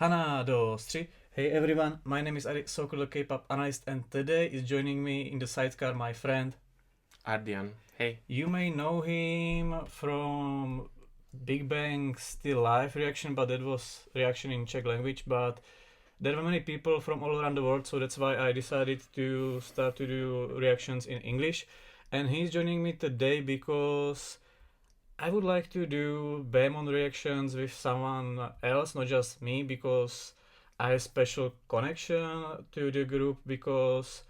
Hana dos three. Hey everyone, my name is Ari Sokolo K-pop analyst, and today is joining me in the sidecar my friend. Ardian. Hey. You may know him from Big Bang Still Live reaction, but that was reaction in Czech language. But there were many people from all around the world, so that's why I decided to start to do reactions in English. And he's joining me today because I would like to do BAEMON reactions with someone else, not just me, because I have special connection to the group because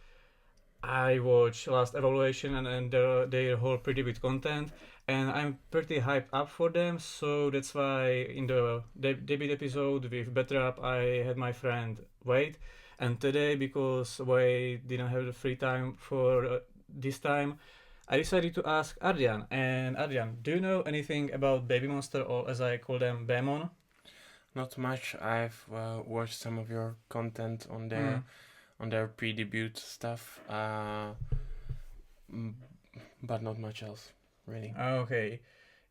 I watched last evaluation and their whole pretty bit content, and I'm pretty hyped up for them. So that's why in the debut episode with Better Up, I had my friend Wade, and today because Wade didn't have the free time for this time, I decided to ask Ardian. And Ardian, do you know anything about Baby Monster, or as I call them, BAEMON? Not much. I've watched some of your content on their pre-debut stuff, but not much else, really. Okay.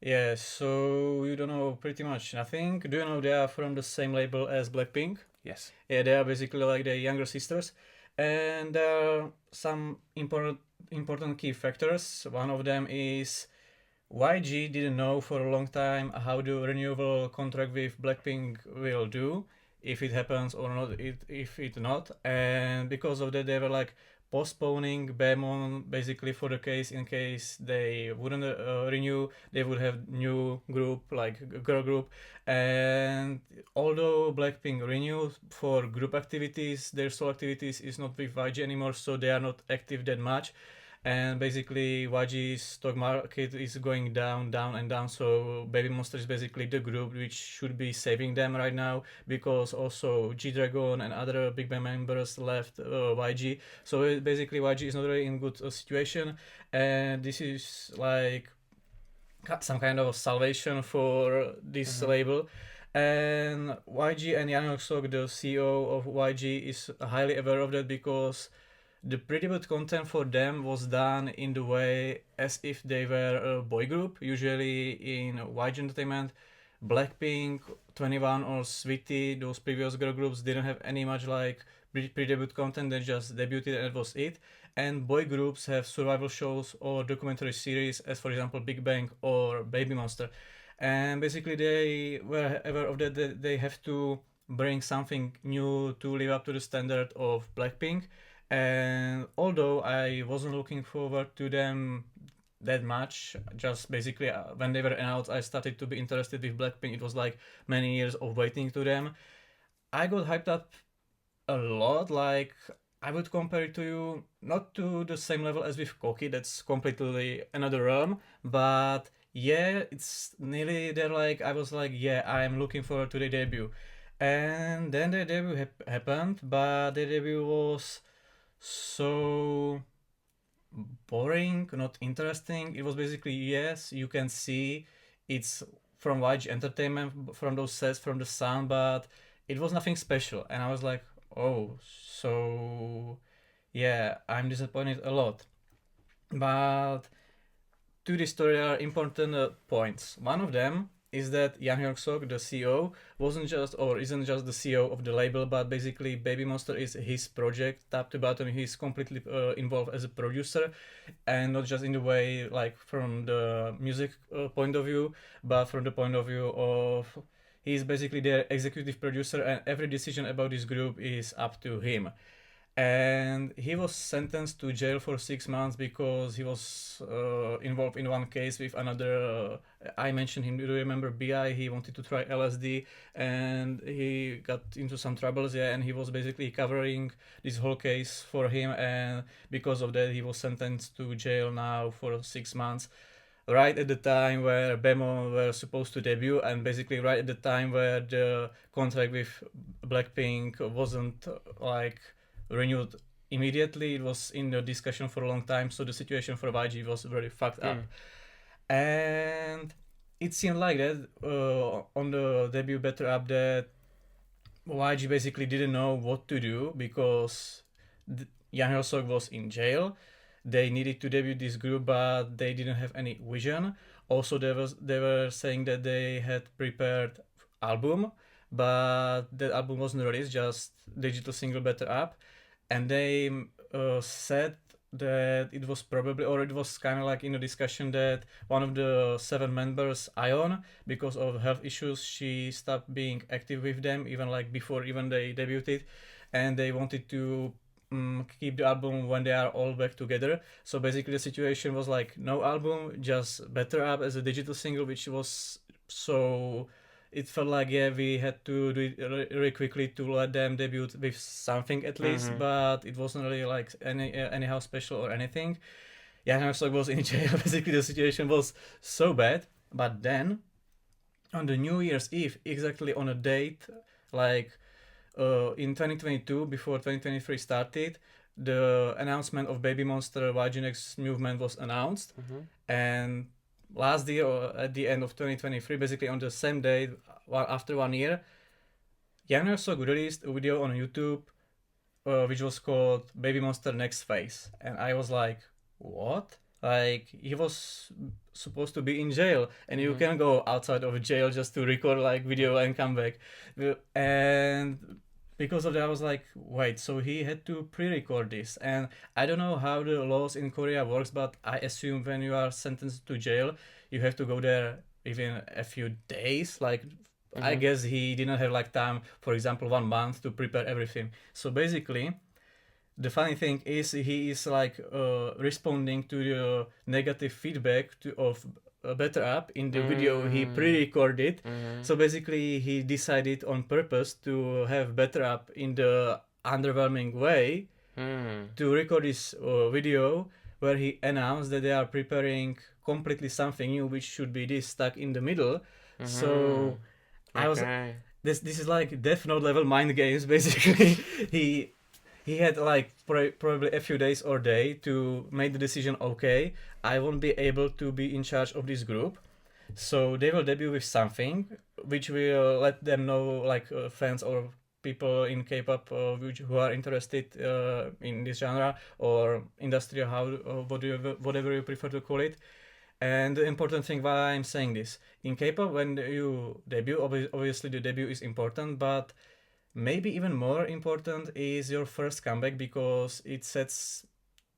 Yeah, so you don't know pretty much nothing. Do you know they are from the same label as Blackpink? Yes. Yeah, they are basically like the younger sisters. And there are some important key factors. One of them is YG didn't know for a long time how the renewable contract with Blackpink will do, if it happens or not, if it not, and because of that they were like postponing BAEMON basically for the case in case they wouldn't renew, they would have new group like girl group, and although Blackpink renewed for group activities, their solo activities is not with YG anymore, so they are not active that much, and basically YG's stock market is going down, down and down. So Baby Monster is basically the group which should be saving them right now, because also G Dragon and other Big Bang members left YG. So basically YG is not really in good situation, and this is like some kind of salvation for this label. And YG and Yang Hyun Suk, the CEO of YG, is highly aware of that because the pretty good content for them was done in the way as if they were a boy group. Usually in YG Entertainment, Blackpink, 21 or Swi.T, those previous girl groups didn't have any much like pre-debut content, they just debuted and that was it. And boy groups have survival shows or documentary series, as for example Big Bang or Baby Monster. And basically they were aware of that they have to bring something new to live up to the standard of Blackpink. And although I wasn't looking forward to them that much, just basically when they were announced, I started to be interested with Blackpink. It was like many years of waiting to them. I got hyped up a lot. Like I would compare it to you, not to the same level as with Koki. That's completely another realm. But yeah, it's nearly there. Like I was like, yeah, I'm looking forward to the debut. And then the debut happened, but the debut was so boring, not interesting. It was basically, yes, you can see it's from YG Entertainment, from those sets, from the sound, but it was nothing special. And I was like, oh, so yeah, I'm disappointed a lot. But to this story there are important points. One of them is that Yang Hyun Suk, the CEO, wasn't just or isn't just the CEO of the label, but basically Baby Monster is his project, top to bottom. He's completely involved as a producer, and not just in the way like from the music point of view, but from the point of view of he's basically their executive producer, and every decision about this group is up to him. And he was sentenced to jail for 6 months because he was involved in one case with another. I mentioned him. Do you remember BI? He wanted to try LSD and he got into some troubles. Yeah, and he was basically covering this whole case for him. And because of that, he was sentenced to jail now for 6 months. Right at the time where BAEMON were supposed to debut, and basically right at the time where the contract with Blackpink wasn't like renewed immediately. It was in the discussion for a long time, so the situation for YG was very fucked up. And it seemed like that on the debut Better Up that YG basically didn't know what to do because Yang Hyun Suk was in jail. They needed to debut this group, but they didn't have any vision. Also, they were saying that they had prepared album, but the album wasn't released, just digital single Better Up. And they said that it was probably, or it was kind of like in a discussion that one of the 7 members, Ion, because of health issues, she stopped being active with them, even like before even they debuted, and they wanted to keep the album when they are all back together. So basically the situation was like no album, just Better Up as a digital single, which was so it felt like we had to do it really quickly to let them debut with something at least, but it wasn't really like anyhow special or anything. Yang Hyun Suk was in jail. Basically the situation was so bad, but then on the New Year's Eve, exactly on a date like in 2022, before 2023 started, the announcement of BABYMONSTER YG Next movement was announced, and last year, or at the end of 2023, basically on the same day, after 1 year, Yang Hyun Suk released a video on YouTube, which was called BABYMONSTER Next Phase, and I was like, what? Like, he was supposed to be in jail, and you can go outside of jail just to record like video and come back. And because of that, I was like, wait, so he had to pre-record this. And I don't know how the laws in Korea works, but I assume when you are sentenced to jail, you have to go there within a few days. Like, I guess he didn't have like time, for example, 1 month to prepare everything. So basically, the funny thing is he is like responding to the negative feedback of Better Up in the video he pre-recorded. So basically he decided on purpose to have Better Up in the underwhelming way to record this video where he announced that they are preparing completely something new, which should be this stuck in the middle. So I was this is like Death Note level mind games basically. He had like probably a few days or day to make the decision, okay, I won't be able to be in charge of this group, so they will debut with something which will let them know, like fans or people in K-pop who are interested in this genre or industry, how whatever you prefer to call it. And the important thing why I'm saying this, in K-pop when you debut, obviously the debut is important, but maybe even more important is your first comeback, because it sets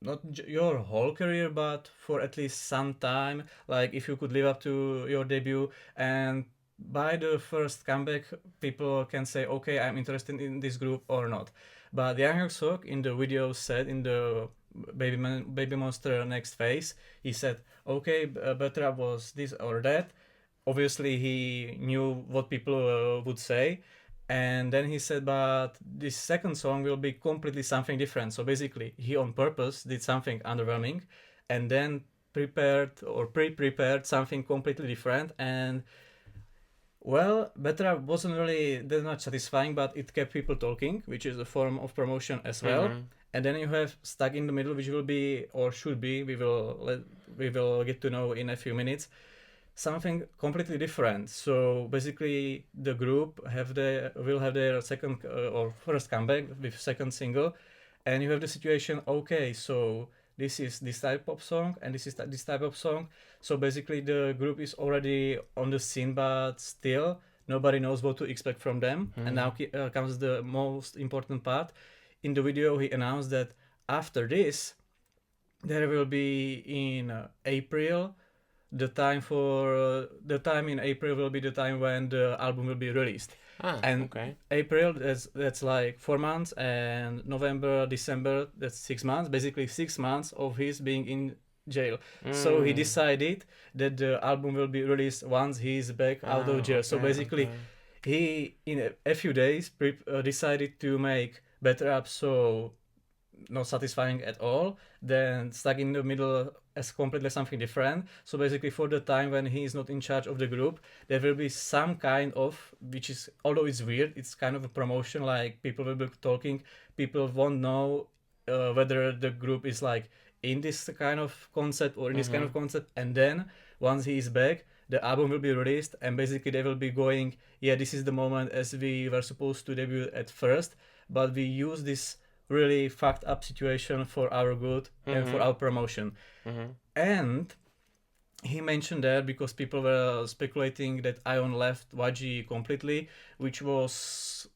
not your whole career, but for at least some time. Like if you could live up to your debut, and by the first comeback, people can say, okay, I'm interested in this group or not. But Yang Hyun Suk in the video said in the BABYMONSTER Next Phase, he said, okay, Betra was this or that. Obviously, he knew what people would say. And then he said, but this second song will be completely something different. So basically, he on purpose did something underwhelming and then prepared or pre-prepared something completely different. And well, Better wasn't really that much satisfying, but it kept people talking, which is a form of promotion as well. And then you have Stuck in the Middle, which will be or should be, we will get to know in a few minutes, something completely different. So basically, the group will have their second or first comeback with second single, and you have the situation. Okay, so this is this type of song, and this is this type of song. So basically, the group is already on the scene, but still nobody knows what to expect from them. And now comes the most important part. In the video, he announced that after this, there will be in April. The time in April will be the time when the album will be released. April, that's like 4 months, and November, December, that's 6 months. Basically 6 months of his being in jail. So he decided that the album will be released once he's back out of jail. So basically, he in a few days decided to make Better Up so not satisfying at all, then Stuck in the Middle as completely something different. So basically, for the time when he is not in charge of the group, there will be some kind of, which is, although it's weird, it's kind of a promotion, like people will be talking, people won't know whether the group is like in this kind of concept or in this kind of concept. And then once he is back, the album will be released, and basically they will be going, yeah, this is the moment as we were supposed to debut at first, but we use this really fucked up situation for our good and for our promotion. And he mentioned that because people were speculating that Ion left YG completely, which was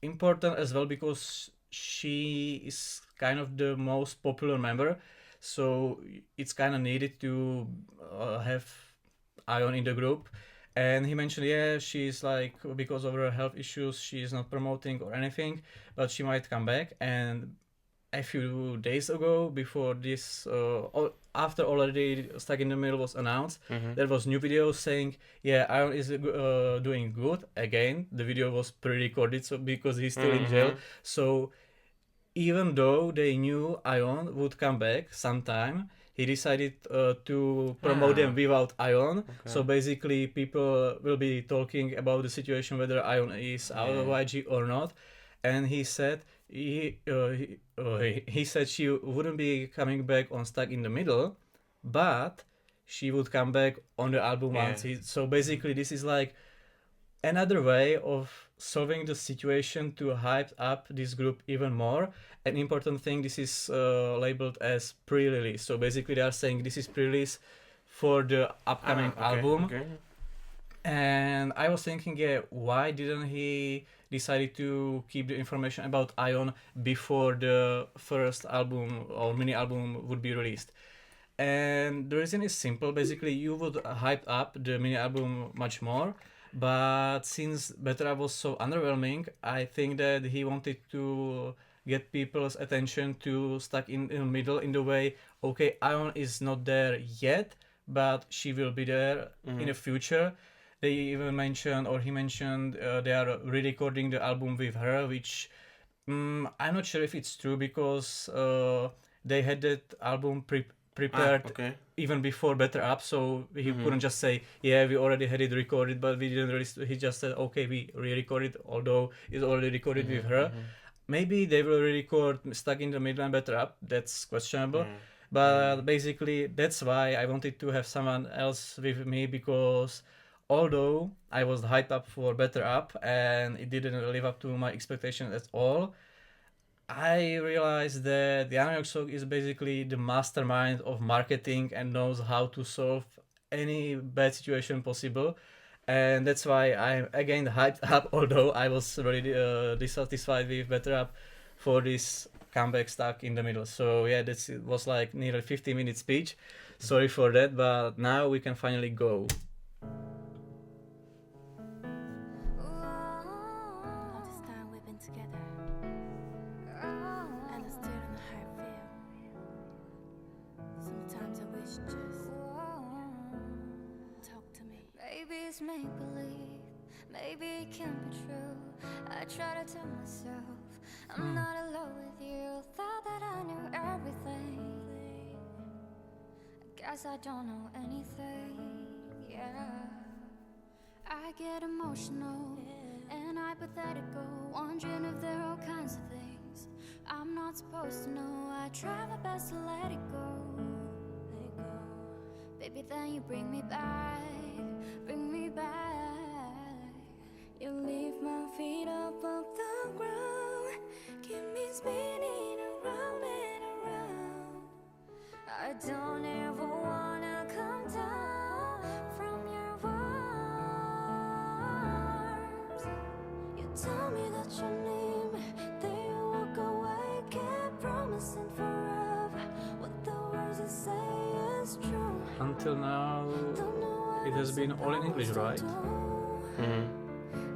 important as well because she is kind of the most popular member, so it's kind of needed to have Ion in the group. And he mentioned, yeah, she's like, because of her health issues, she's not promoting or anything, but she might come back. And a few days ago, before this, after already Stuck in the Middle was announced, there was new video saying, yeah, Iron is doing good. Again, the video was pre-recorded, so because he's still in jail. So even though they knew Ion would come back sometime, he decided to promote them without Ion. Okay. So basically, people will be talking about the situation whether Ion is out of YG or not. And he said he said she wouldn't be coming back on Stuck in the Middle, but she would come back on the album once. So basically, this is like another way of solving the situation to hype up this group even more. An important thing, this is labeled as pre-release. So basically they are saying this is pre-release for the upcoming album. Okay. And I was thinking, yeah, why didn't he decide to keep the information about Ion before the first album or mini album would be released? And the reason is simple. Basically, you would hype up the mini album much more. But since Better Up was so underwhelming, I think that he wanted to get people's attention to Stuck in the Middle in the way, okay, Ion is not there yet, but she will be there in the future. They even mentioned, or he mentioned, they are re-recording the album with her, which I'm not sure if it's true because they had that album prepared even before Better Up, so he couldn't just say, yeah, we already had it recorded, but we didn't release. He just said, okay, we re-recorded, although it's already recorded with her. Maybe they will re-record Stuck in the Middle and Better Up. That's questionable. But basically, that's why I wanted to have someone else with me, because although I was hyped up for Better Up and it didn't live up to my expectations at all, I realized that Yang Hyun Suk is basically the mastermind of marketing and knows how to solve any bad situation possible. And that's why I'm again hyped up, although I was really dissatisfied with Better Up for this comeback Stuck in the Middle. So yeah, this was like nearly 50-minute speech. Sorry for that, but now we can finally go. Maybe it's make-believe, maybe it can't be true. I try to tell myself I'm not alone with you. Thought that I knew everything. I guess I don't know anything, yeah. I get emotional and hypothetical, wondering if there are all kinds of things I'm not supposed to know. I try my best to let it go. Baby, then you bring me back. You leave my feet up the ground, keep me spinning around and around. I don't ever wanna come down from your arms. You tell me that you need me, then you walk away, keep promising forever what the words you say is true. Until now, it has been all in English, right?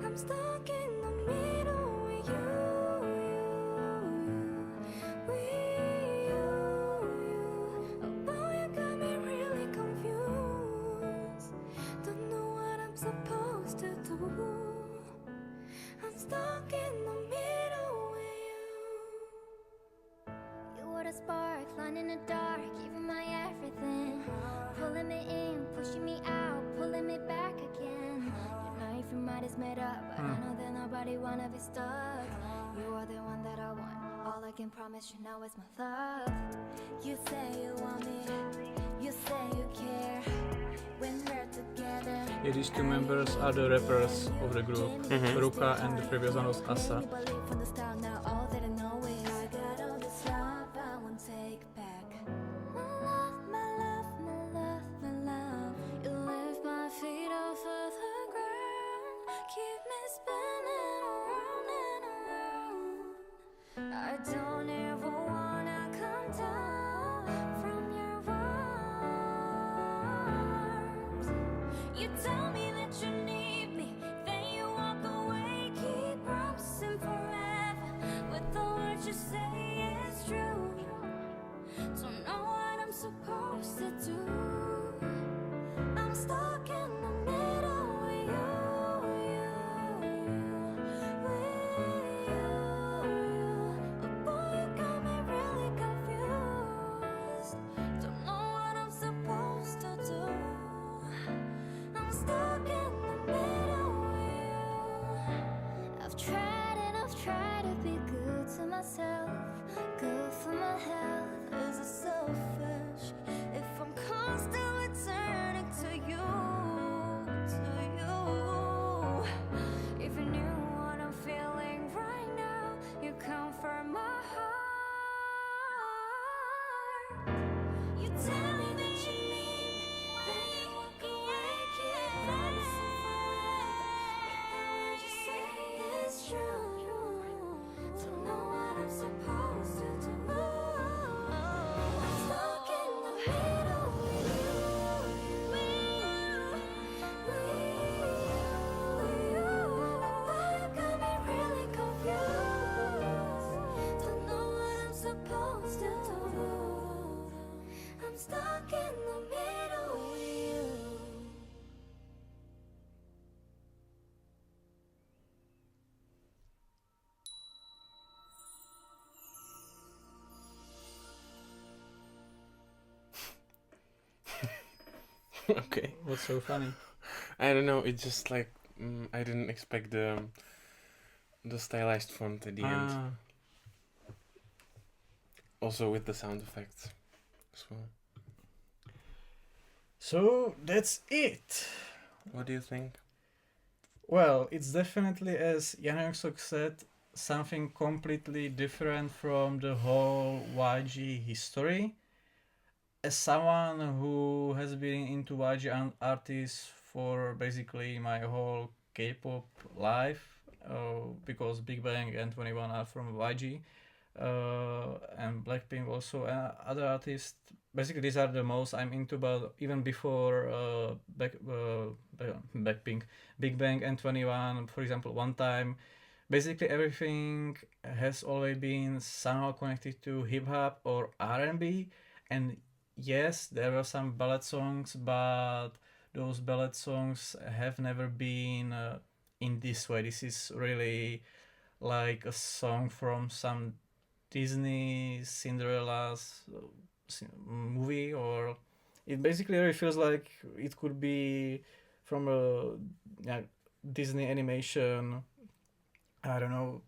I'm stuck in the middle with you. Oh, you got me really confused. Don't know what I'm supposed to do. I'm stuck in the middle with you. You were the spark, line in the dark, giving my everything. Pulling me in, pushing me out, pulling me back again. Your mind is made up, but I know that nobody wanna be stuck. You are the one that I want. All I can promise you now is my love. You say you want me, you say you care. When we're together. Yeah, these two members are the rappers of the group, Ruka and the previous one was Asa. You tell me that you need me, then you walk away. Keep promising forever, but the words you say is true. Don't know what I'm supposed to do. I'm stuck in the middle with you, with you. But boy, you got me really confused. Don't know what I'm supposed to do. I'm stuck in the middle with you. I've tried to be good to myself, good for my health. Is it selfish if I'm constantly turning to you, to you? If you knew what I'm feeling right now, you comfort my heart. You tell me that you need me, then you walk away. Keep promising forever, but the words you say is true. Don't know what I'm supposed to do. I'm stuck in the middle with you, with you. Boy, you got me really confused. Don't know what I'm supposed to do. I'm stuck in the middle with you. Okay. What's so funny? I don't know. It's just like I didn't expect the stylized font at the end. Ah, Also with the sound effects as well. so that's it. What do you think? Well, it's definitely, as Yang Hyun Suk said, something completely different from the whole YG history. As someone who has been into YG artists for basically my whole K-pop life, because Big Bang and 21 are from YG, and Blackpink also, and other artists. Basically, these are the most I'm into, but even before Blackpink, Big Bang and 21, for example, one time, basically everything has always been somehow connected to hip hop or R&B, and yes, there were some ballad songs, but those ballad songs have never been in this way. This is really like a song from some Disney Cinderella's movie, or it basically really feels like it could be from a yeah, Disney animation. I don't know.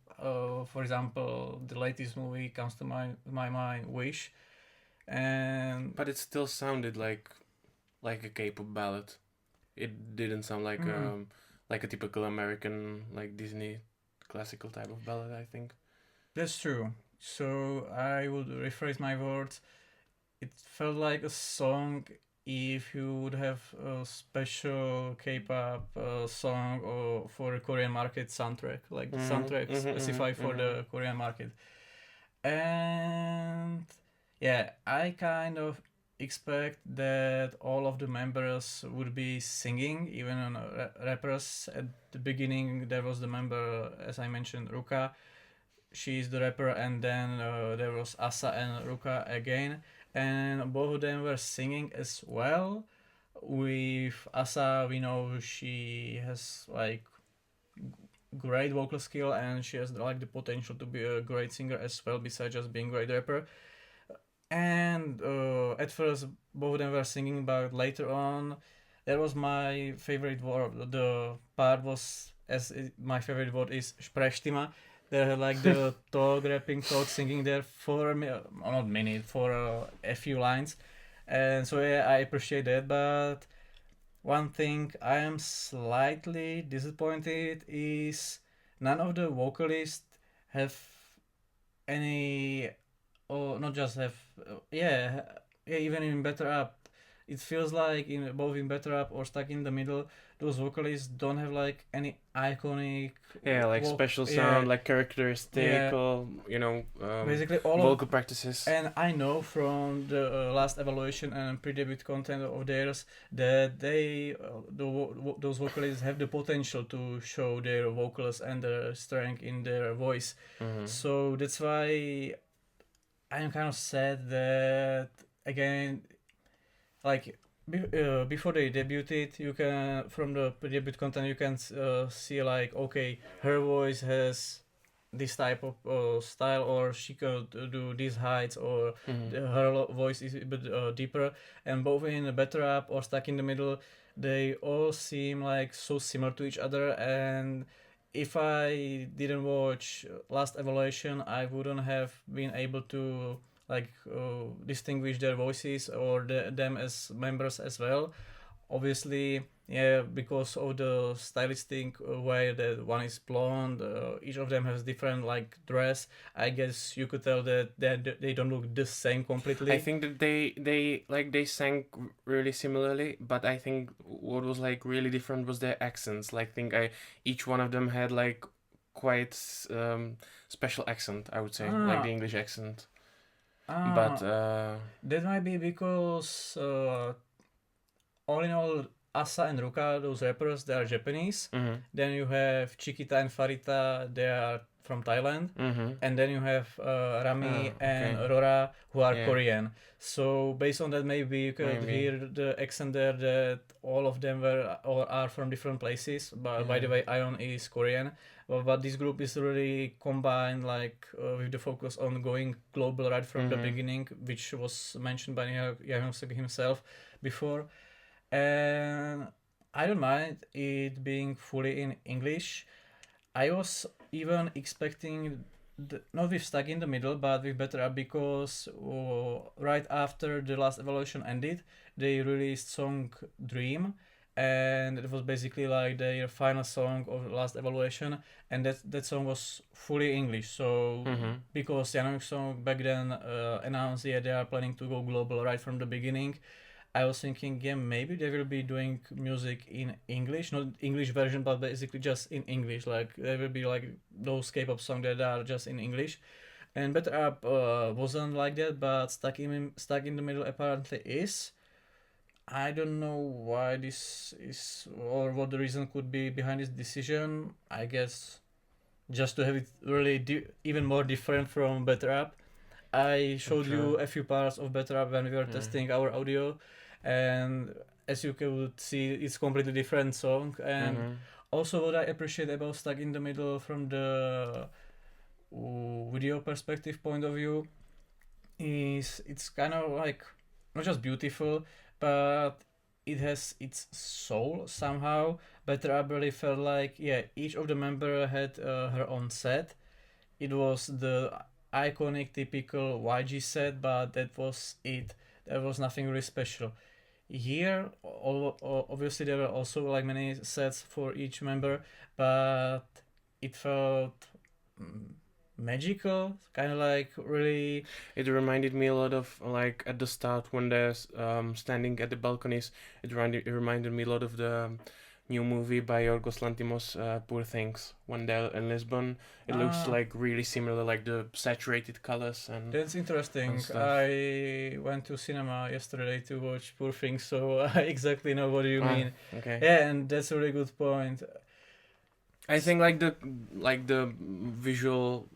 For example, the latest movie comes to my mind, Wish, and But it still sounded like a K-pop ballad. It didn't sound like a typical American like Disney classical type of ballad, I think. that's true. So I would rephrase my words. It felt like a song if you would have a special K-pop song or for a Korean market soundtrack, like the soundtrack specified for the Korean market. And yeah, I kind of expect that all of the members would be singing, even on rappers. At the beginning, there was the member, as I mentioned, Ruka. She's the rapper, and then there was Asa and Ruka again, and both of them were singing as well. With Asa, we know she has like great vocal skill, and she has like the potential to be a great singer as well, besides just being a great rapper. And at first, both of them were singing, but later on, that was my favorite word. The part was, my favorite word is Sprechstimme. They had like the talk singing there for not minute, for a few lines, and so yeah, I appreciate that. But one thing I am slightly disappointed is none of the vocalists have any, or not just have, yeah, even in Better Up, it feels like in both in Better Up or Stuck in the Middle, those vocalists don't have like any iconic special sound, like characteristic, Yeah. or basically all vocal practices. and I know from the last evaluation and pre-debut content of theirs that they those vocalists have the potential to show their vocals and their strength in their voice. So that's why I'm kind of sad that again, like before they debuted, you can from the debut content you can see like okay, her voice has this type of style, or she could do these heights, or her voice is a bit deeper. And both in Better Up or Stuck in the Middle, they all seem like so similar to each other. And if I didn't watch last evaluation, I wouldn't have been able to like distinguish their voices or them as members as well. Obviously, yeah, because of the stylistic way that one is blonde, each of them has different like dress. I guess you could tell that they don't look the same completely. I think that they sang really similarly, but I think what was like really different was their accents. Like, each one of them had like quite special accent, I would say, like the English accent. But that might be because all in all, Asa and Ruka, those rappers, they are Japanese. Then you have Chiquita and Farita, they are from Thailand. And then you have Rami and Aurora, who are Korean. So based on that, maybe you could hear the accent there that all of them were or are from different places. But by the way, Ion is Korean. But this group is really combined, like with the focus on going global right from the beginning, which was mentioned by Yang Hyun Suk himself before. And I don't mind it being fully in English. I was even expecting not with Stuck in the Middle, but with Better Up, because right after the last evaluation ended, they released song Dream, and it was basically like their final song of the last evaluation, and that song was fully English. So because Yang Song back then announced they are planning to go global right from the beginning, I was thinking, yeah, maybe they will be doing music in English, not English version, but basically just in English. Like there will be like those K-pop songs that are just in English. And Better Up wasn't like that, but Stuck in the Middle apparently is. I don't know why this is, or what the reason could be behind this decision. I guess just to have it really even more different from Better Up. I showed you a few parts of Better Up when we were testing our audio, and as you could see, it's completely different song. And also what I appreciate about Stuck in the Middle from the video perspective point of view is it's kind of like not just beautiful, but it has its soul somehow. Better Up really felt like, yeah, each of the member had her own set. It was the iconic typical YG set, but that was it. There was nothing really special. Here, obviously there were also like many sets for each member, but it felt magical, kind of like really. It reminded me a lot of like at the start when they're standing at the balconies. It reminded me a lot of the new movie by Yorgos Lanthimos, Poor Things. When they're in Lisbon, it looks like really similar, like the saturated colors and. That's interesting. And stuff. I went to cinema yesterday to watch Poor Things, so I exactly know what you mean. Okay. Yeah, and that's a really good point. I think like the visual,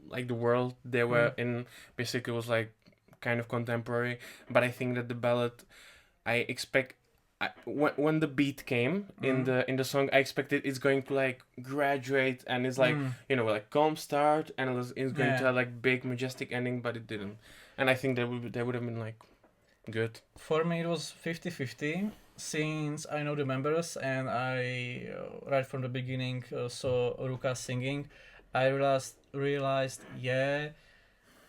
like the world they were in, basically was like kind of contemporary. But I think that the ballad, I expect. When the beat came in the song, I expected it's going to like graduate and it's like like calm start and it's going to have like big majestic ending, but it didn't. And I think that would have been like good. For me, it was 50-50 since I know the members and I right from the beginning saw Ruka singing. I realized yeah,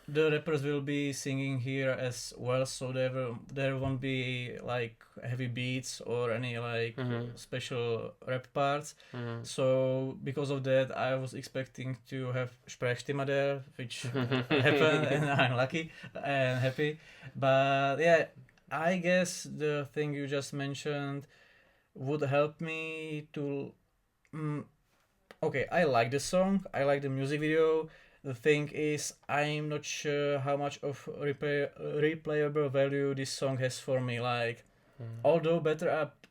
the rappers will be singing here as well, so there won't be like heavy beats or any like special rap parts. So because of that, I was expecting to have Sprechstimme there, which happened, and I'm lucky and happy. But yeah, I guess the thing you just mentioned would help me to. Mm, okay, I like the song, I like the music video. The thing is, I'm not sure how much of replayable value this song has for me. Like, although Better Up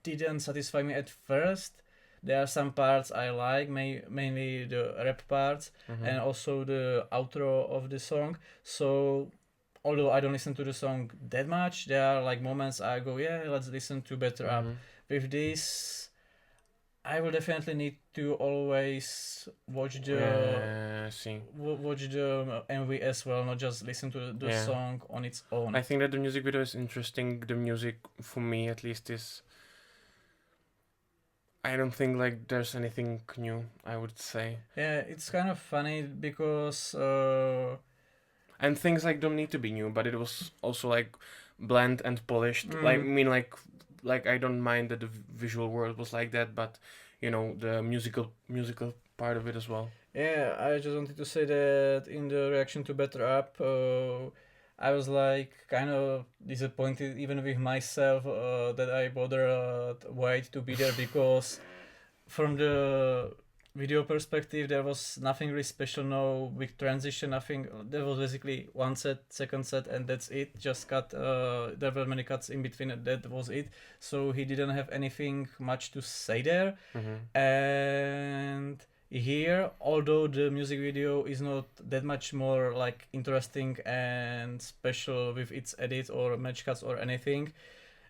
didn't satisfy me at first, there are some parts I like, mainly the rap parts and also the outro of the song. So, although I don't listen to the song that much, there are like moments I go, yeah, let's listen to Better Up. With this, I will definitely need to always watch the See. watch the MV as well, not just listen to the Yeah. song on its own. I think that the music video is interesting. The music, for me at least, is. I don't think like there's anything new, I would say. Yeah, it's kind of funny because And things like don't need to be new, but it was also like bland and polished. Like I mean, like I don't mind that the visual world was like that, but you know the musical part of it as well. yeah, I just wanted to say that in the reaction to Better Up, I was like kind of disappointed even with myself that I bothered White to be there because from the video perspective there was nothing really special, no big transition, nothing. There was basically one set, second set, and that's it. Just cut. There were many cuts in between, and that was it. So he didn't have anything much to say there. And here, although the music video is not that much more like interesting and special with its edit or match cuts or anything,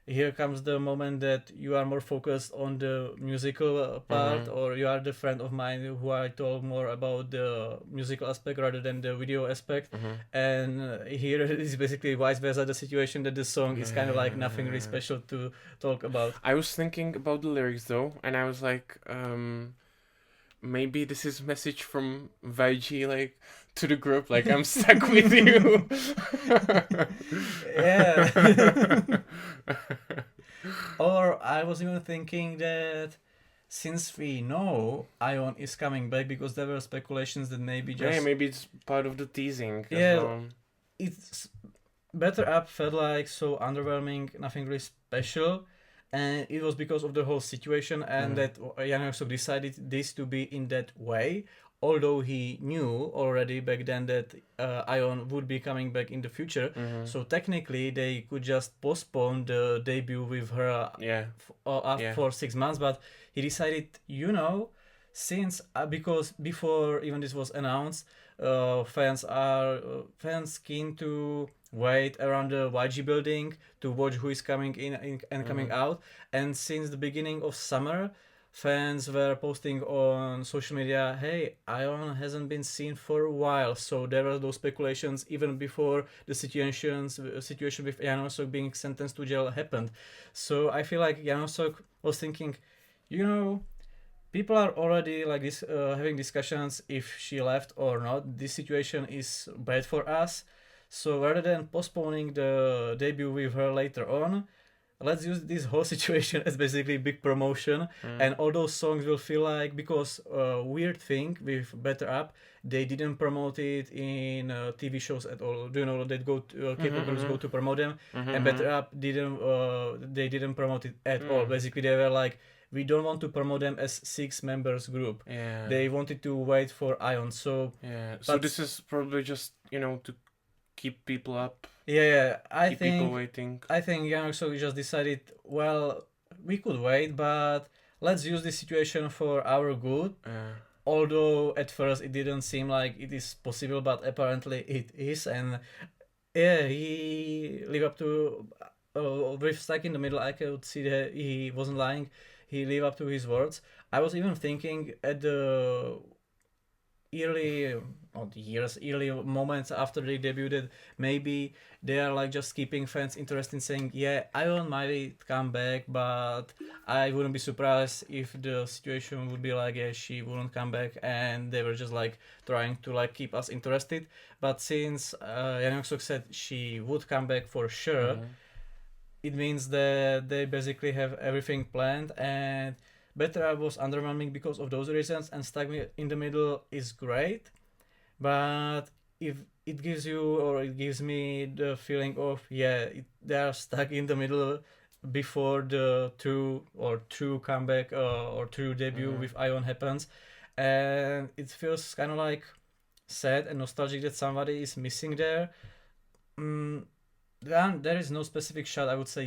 here comes the moment that you are more focused on the musical part, or you are the friend of mine who I told more about the musical aspect rather than the video aspect. And here it is basically vice versa, the situation that the song is kind of like nothing really special to talk about. I was thinking about the lyrics though, and I was like, maybe this is a message from YG like to the group, like I'm stuck with you. Yeah. Or I was even thinking that since we know Ion is coming back, because there were speculations that maybe just Yeah, maybe it's part of the teasing. as Yeah. well. it's Better Up felt like so underwhelming, nothing really special, and it was because of the whole situation and that Yang Hyun Suk decided this to be in that way. Although he knew already back then that Ion would be coming back in the future, so technically they could just postpone the debut with her Yeah. for 6 months. But he decided, since because before even this was announced, fans keen to wait around the YG building to watch who is coming in and coming out. And since the beginning of summer, fans were posting on social media, hey, Ion hasn't been seen for a while. So there were those speculations even before the situation with Yang Hyun being sentenced to jail happened. So I feel like Yang Hyun was thinking, people are already like this, having discussions if she left or not. This situation is bad for us. So rather than postponing the debut with her later on, let's use this whole situation as basically big promotion, and all those songs will feel like, because weird thing with Better Up, they didn't promote it in TV shows at all. Do you know that K-pop groups go to promote them, and Better Up they didn't promote it at all. Basically, they were like, we don't want to promote them as 6 members group. Yeah. They wanted to wait for Ion. So Yeah. So this is probably just to keep people up. yeah, I keep think people waiting. I think Yang Hyun just decided, well, we could wait, but let's use this situation for our good. Although at first it didn't seem like it is possible, but apparently it is. And yeah, he lived up to with Stuck in the Middle. I could see that he wasn't lying. He lived up to his words. I was even thinking at the early moments after they debuted, maybe they are like just keeping fans interested in saying, yeah, Ion might come back, but I wouldn't be surprised if the situation would be like, yeah, she wouldn't come back, and they were just like trying to like keep us interested. But since Yang Hyun said she would come back for sure, it means that they basically have everything planned. And Better Up was underwhelming because of those reasons, and Stuck in the Middle is great. But if it gives you or it gives me the feeling of they are stuck in the middle before the true comeback or true debut Mhm. with Ion happens, and it feels kind of like sad and nostalgic that somebody is missing there. Mm, there is no specific shot. I would say,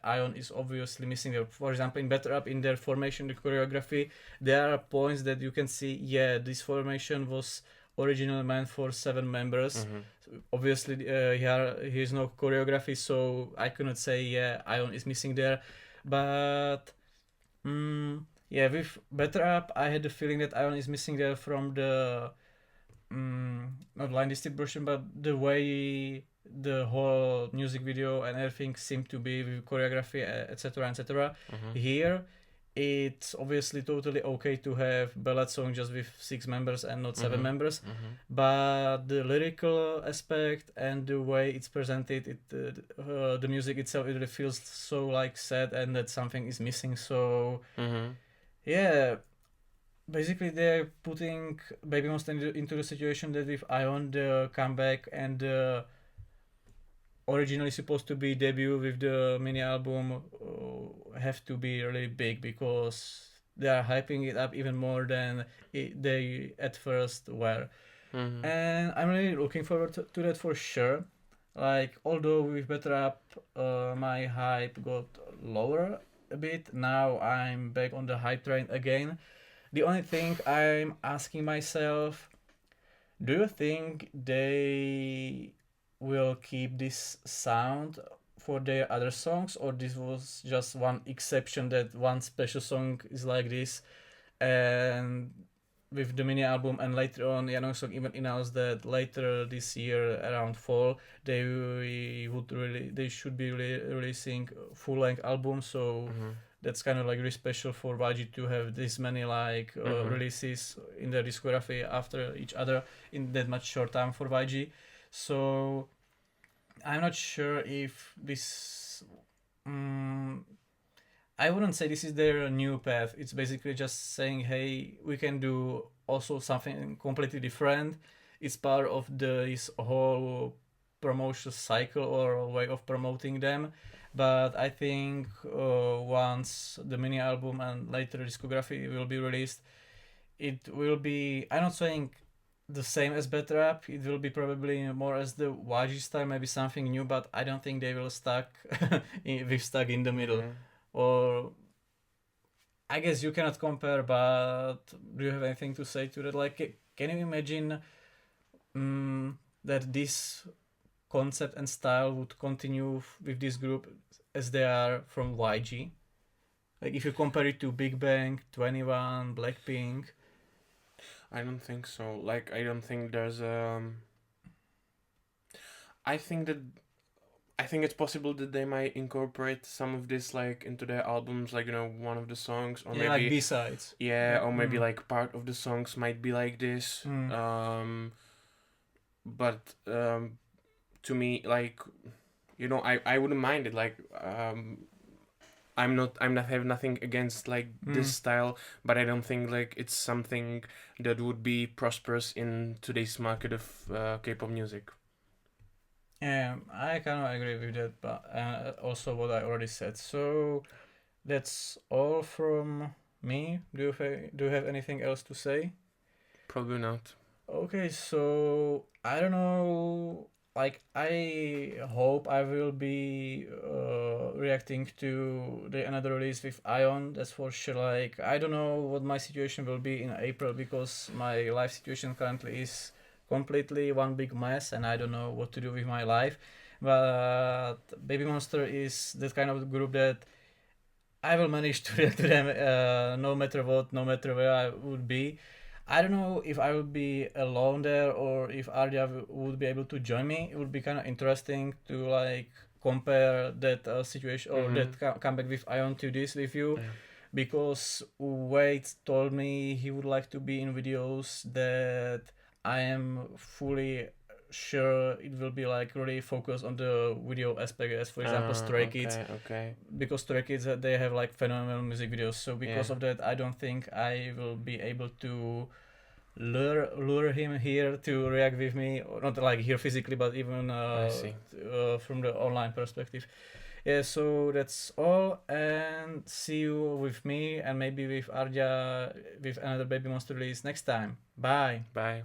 Ion is obviously missing there. For example, in Better Up, in their formation, the choreography, there are points that you can see. Yeah, this formation was originally meant for 7 members. Mhm. Obviously, here's no choreography, so I cannot say Ion is missing there. But with Better Up, I had the feeling that Ion is missing there from the not line distribution, but the way the whole music video and everything seemed to be with choreography, etc., etc. Mhm. Here, it's obviously totally okay to have ballad song just with 6 members and not 7 members, but the lyrical aspect and the way it's presented, the music itself, it really feels so like sad and that something is missing. So Mhm. yeah, basically they're putting Baby Monster into the situation that with Ion the comeback and originally supposed to be debut with the mini album have to be really big because they are hyping it up even more than they at first were. Mhm. And I'm really looking forward to that for sure. Like, although with Better Up, my hype got lower a bit, now I'm back on the hype train again. The only thing I'm asking myself, do you think they will keep this sound for their other songs, or this was just one exception that one special song is like this, and with the mini album and later on Yang Hyun Suk even announced that later this year around fall they should be releasing full length album, so Mhm. that's kind of like really special for YG to have this many like releases in their discography after each other in that much short time for YG. So I'm not sure if this. I wouldn't say this is their new path. It's basically just saying, hey, we can do also something completely different. It's part of this whole promotion cycle or way of promoting them. But I think once the mini album and later discography will be released, it will be. I'm not saying the same as Better Up. It will be probably more as the YG style, maybe something new. But I don't think they will be stuck in the middle. Mhm. Or I guess you cannot compare, but do you have anything to say to that? Like, can you imagine that this concept and style would continue with this group as they are from YG? Like, if you compare it to Big Bang, 21, Blackpink. I don't think so. Like, I don't think there's I think that I think it's possible that they might incorporate some of this like into their albums, like one of the songs, or Yeah, like maybe B-sides. or maybe like part of the songs might be like this. But to me, like I wouldn't mind it. Like I'm not have nothing against like this style, but I don't think like it's something that would be prosperous in today's market of K-pop music. Yeah, I kind of agree with that, but also what I already said. So that's all from me. Do you have anything else to say? Probably not. Okay, so I don't know. Like, I hope I will be reacting to the another release with Ion. That's for sure. Like, I don't know what my situation will be in April because my life situation currently is completely one big mess, and I don't know what to do with my life. But Baby Monster is that kind of group that I will manage to react to them no matter what, no matter where I would be. I don't know if I would be alone there or if Arya would be able to join me. It would be kind of interesting to like compare that situation or that comeback with Ion to this with you, Yeah. because Wade told me he would like to be in videos that I am fully sure it will be like really focused on the video aspect, as for example Stray Kids, Okay. because Stray Kids they have like phenomenal music videos. So because Yeah. of that, I don't think I will be able to lure him here to react with me, or not like here physically, but even I see. from the online perspective. Yeah, so that's all, and see you with me and maybe with Arja with another Baby Monster release next time. Bye. Bye.